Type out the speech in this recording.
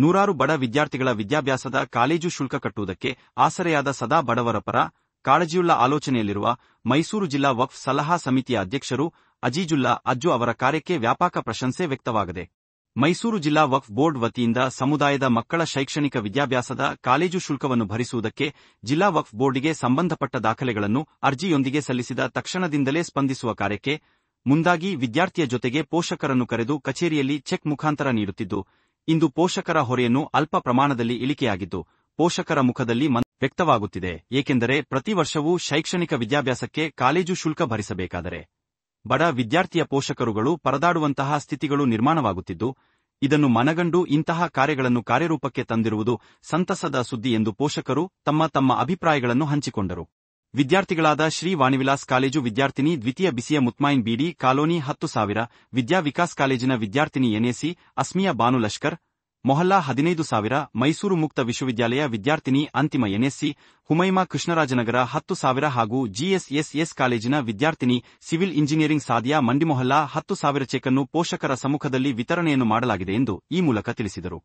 ನೂರಾರು ಬಡ ವಿದ್ಯಾರ್ಥಿಗಳ ವಿದ್ಯಾಭ್ಯಾಸದ ಕಾಲೇಜು ಶುಲ್ಕ ಕಟ್ಟುವುದಕ್ಕೆ ಆಸರೆಯಾದ ಸದಾ ಬಡವರ ಪರ ಕಾಳಜಿಯುಳ್ಳ ಆಲೋಚನೆಯಲ್ಲಿರುವ ಮೈಸೂರು ಜಿಲ್ಲಾ ವಕ್ಫ್ ಸಲಹಾ ಸಮಿತಿಯ ಅಧ್ಯಕ್ಷರು ಅಜೀಜುಲ್ಲಾ ಅಜ್ಜು ಅವರ ಕಾರ್ಯಕ್ಕೆ ವ್ಯಾಪಕ ಪ್ರಶಂಸೆ ವ್ಯಕ್ತವಾಗಿದೆ. ಮೈಸೂರು ಜಿಲ್ಲಾ ವಕ್ಫ್ ಬೋರ್ಡ್ ವತಿಯಿಂದ ಸಮುದಾಯದ ಮಕ್ಕಳ ಶೈಕ್ಷಣಿಕ ವಿದ್ಯಾಭ್ಯಾಸದ ಕಾಲೇಜು ಶುಲ್ಕವನ್ನು ಭರಿಸುವುದಕ್ಕೆ ಜಿಲ್ಲಾ ವಕ್ಫ್ ಬೋರ್ಡಿಗೆ ಸಂಬಂಧಪಟ್ಟ ದಾಖಲೆಗಳನ್ನು ಅರ್ಜಿಯೊಂದಿಗೆ ಸಲ್ಲಿಸಿದ ತಕ್ಷಣದಿಂದಲೇ ಸ್ಪಂದಿಸುವ ಕಾರ್ಯಕ್ಕೆ ಮುಂದಾಗಿ ವಿದ್ಯಾರ್ಥಿಯ ಜೊತೆಗೆ ಪೋಷಕರನ್ನು ಕರೆದು ಕಚೇರಿಯಲ್ಲಿ ಚೆಕ್ ಮುಖಾಂತರ ನೀಡುತ್ತಿದ್ದು, ಇಂದು ಪೋಷಕರ ಹೊರೆಯನ್ನು ಅಲ್ಪ ಪ್ರಮಾಣದಲ್ಲಿ ಇಳಿಕೆಯಾಗಿದ್ದು, ಪೋಷಕರ ಮುಖದಲ್ಲಿ ವ್ಯಕ್ತವಾಗುತ್ತಿದೆ. ಏಕೆಂದರೆ ಪ್ರತಿ ವರ್ಷವೂ ಶೈಕ್ಷಣಿಕ ವಿದ್ಯಾಭ್ಯಾಸಕ್ಕೆ ಕಾಲೇಜು ಶುಲ್ಕ ಭರಿಸಬೇಕಾದರೆ ಬಡ ವಿದ್ಯಾರ್ಥಿಯ ಪೋಷಕರುಗಳು ಪರದಾಡುವಂತಹ ಸ್ಥಿತಿಗಳು ನಿರ್ಮಾಣವಾಗುತ್ತಿದ್ದು, ಇದನ್ನು ಮನಗಂಡು ಇಂತಹ ಕಾರ್ಯಗಳನ್ನು ಕಾರ್ಯರೂಪಕ್ಕೆ ತಂದಿರುವುದು ಸಂತಸದ ಸುದ್ದಿ ಎಂದು ಪೋಷಕರು ತಮ್ಮ ಅಭಿಪ್ರಾಯಗಳನ್ನು ಹಂಚಿಕೊಂಡರು. ವಿದ್ಯಾರ್ಥಿಗಳಾದ ಶ್ರೀ ವಾಣಿವಿಲಾಸ್ ಕಾಲೇಜು ವಿದ್ಯಾರ್ಥಿನಿ ದ್ವಿತೀಯ ಬಿಸಿಯ ಮುತ್ಮಾಯಿನ್ ಬಿಡಿ ಕಾಲೋನಿ 10,000, ವಿದ್ಯಾ ವಿಕಾಸ್ ಕಾಲೇಜಿನ ವಿದ್ಯಾರ್ಥಿನಿ ಎನ್ಎಸಿ ಅಸ್ಮಿಯಾ ಬಾನು ಲಷ್ಕರ್, ಮೊಹಲ್ಲಾ 15,000, ಮೈಸೂರು ಮುಕ್ತ ವಿಶ್ವವಿದ್ಯಾಲಯ ವಿದ್ಯಾರ್ಥಿನಿ ಅಂತಿಮ ಎನ್ಎಸ್ಸಿ ಹುಮೈಮಾ ಕೃಷ್ಣರಾಜನಗರ 10,000 ಹಾಗೂ ಜಿಎಸ್ಎಸ್ಎಸ್ ಕಾಲೇಜಿನ ವಿದ್ಯಾರ್ಥಿನಿ ಸಿವಿಲ್ ಇಂಜಿನಿಯರಿಂಗ್ ಸಾದಿಯಾ ಮಂಡಿಮೊಹಲ್ಲಾ 10,000 ಚೆಕ್ ಅನ್ನು ಪೋಷಕರ ಸಮ್ಮುಖದಲ್ಲಿ ವಿತರಣೆಯನ್ನು ಮಾಡಲಾಗಿದೆ ಎಂದು ಈ ಮೂಲಕ ತಿಳಿಸಿದರು.